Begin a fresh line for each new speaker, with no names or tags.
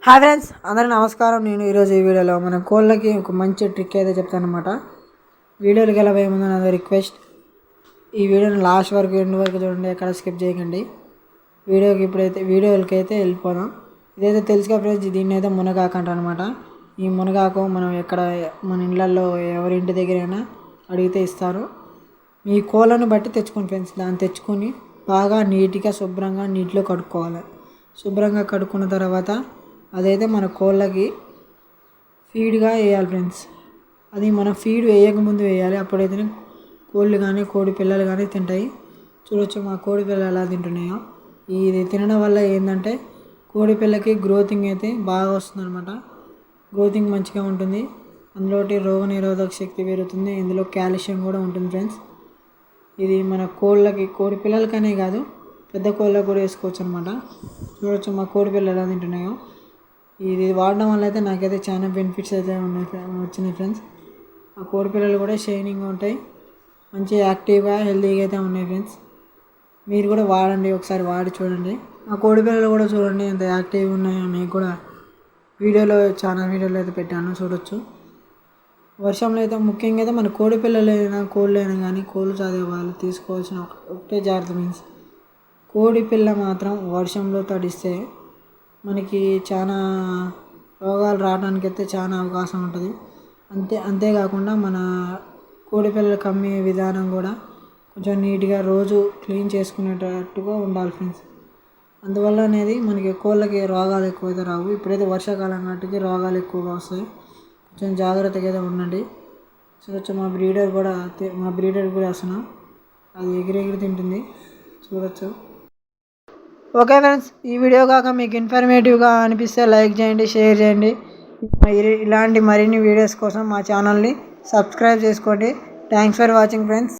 Hi friends, అందరికీ నమస్కారం. నేను ఈరోజు ఈ వీడియోలో మన కోళ్ళకి ఒక మంచి ట్రిక్ అయితే చెప్తాను అనమాట. వీడియోకి వెళ్ళబోయే ముందు నాది రిక్వెస్ట్, ఈ వీడియోని లాస్ట్ వరకు ఎండ్ వరకు చూడండి, ఎక్కడ స్కిప్ చేయకండి. వీడియోలకి అయితే వెళ్ళిపోదాం. ఇదైతే తెలుసుగా ఫ్రెండ్స్, దీన్ని అయితే మునగాకు అంట అనమాట. ఈ మునగాకు మనం మన ఇళ్ళల్లో ఎవరి ఇంటి దగ్గరైనా అడిగితే ఇస్తారు. మీ కోళ్ళను బట్టి తెచ్చుకోండి ఫ్రెండ్స్. దాన్ని తెచ్చుకొని బాగా నీట్గా శుభ్రంగా నీటిలో కడుక్కోవాలి. శుభ్రంగా కడుక్కున్న తర్వాత అదైతే మన కోళ్ళకి ఫీడ్గా వేయాలి ఫ్రెండ్స్. అది మనం ఫీడ్ వేయకముందు వేయాలి. అప్పుడైతే కోళ్ళు కానీ కోడి పిల్లలు కానీ తింటాయి. చూడొచ్చు మా కోడి పిల్లలు ఎలా తింటున్నాయో. ఇది తినడం వల్ల ఏంటంటే కోడి పిల్లకి గ్రోతింగ్ అయితే బాగా వస్తుంది అనమాట. గ్రోతింగ్ మంచిగా ఉంటుంది. అందులోటి రోగనిరోధక శక్తి పెరుగుతుంది. ఇందులో కాల్షియం కూడా ఉంటుంది ఫ్రెండ్స్. ఇది మన కోడి పిల్లలకనే కాదు, పెద్ద కోళ్ళకు కూడా వేసుకోవచ్చు అనమాట. చూడొచ్చు మా కోడి పిల్లలు ఎలా తింటున్నాయో. ఇది వాడడం వల్ల అయితే నాకైతే చాలా బెనిఫిట్స్ అయితే వచ్చినాయి ఫ్రెండ్స్. ఆ కోడి పిల్లలు కూడా షైనింగ్గా ఉంటాయి, మంచి యాక్టివ్గా హెల్తీగా అయితే ఉన్నాయి ఫ్రెండ్స్. మీరు కూడా వాడండి, ఒకసారి వాడి చూడండి. ఆ కోడి పిల్లలు కూడా చూడండి ఎంత యాక్టివ్గా ఉన్నాయో. మీకు కూడా చాలా వీడియోలు అయితే పెట్టాను, చూడొచ్చు. వర్షంలో అయితే ముఖ్యంగా అయితే మన కోడి పిల్లలైనా కోళ్ళైనా కానీ కోళ్ళు చదివే వాళ్ళు తీసుకోవాల్సిన ఒకటే జాగ్రత్త మీన్స్, కోడి పిల్ల మాత్రం వర్షంలో తడిస్తే మనకి చాలా రోగాలు రావడానికి అయితే చాలా అవకాశం ఉంటుంది. అంతేకాకుండా మన కోడి పిల్లలకు అమ్మే విధానం కూడా కొంచెం నీట్గా రోజు క్లీన్ చేసుకునేటట్టుగా ఉండాలి ఫ్రెండ్స్. అందువల్ల అనేది మనకి కోళ్ళకి రోగాలు ఎక్కువైతే రావు. ఇప్పుడైతే వర్షాకాలం కాబట్టి రోగాలు ఎక్కువగా వస్తాయి. కొంచెం జాగ్రత్తగా అయితే ఉండండి. చూడొచ్చు మా బ్రీడర్ కూడా వస్తున్నాం, అది ఎగిరెగిరి తింటుంది, చూడొచ్చు. ఓకే ఫ్రెండ్స్, ఈ వీడియో కాక మీకు ఇన్ఫర్మేటివ్గా అనిపిస్తే లైక్ చేయండి, షేర్ చేయండి. ఇలాంటి మరిన్ని వీడియోస్ కోసం మా ఛానల్ని సబ్స్క్రైబ్ చేసుకోండి. Thanks for watching friends.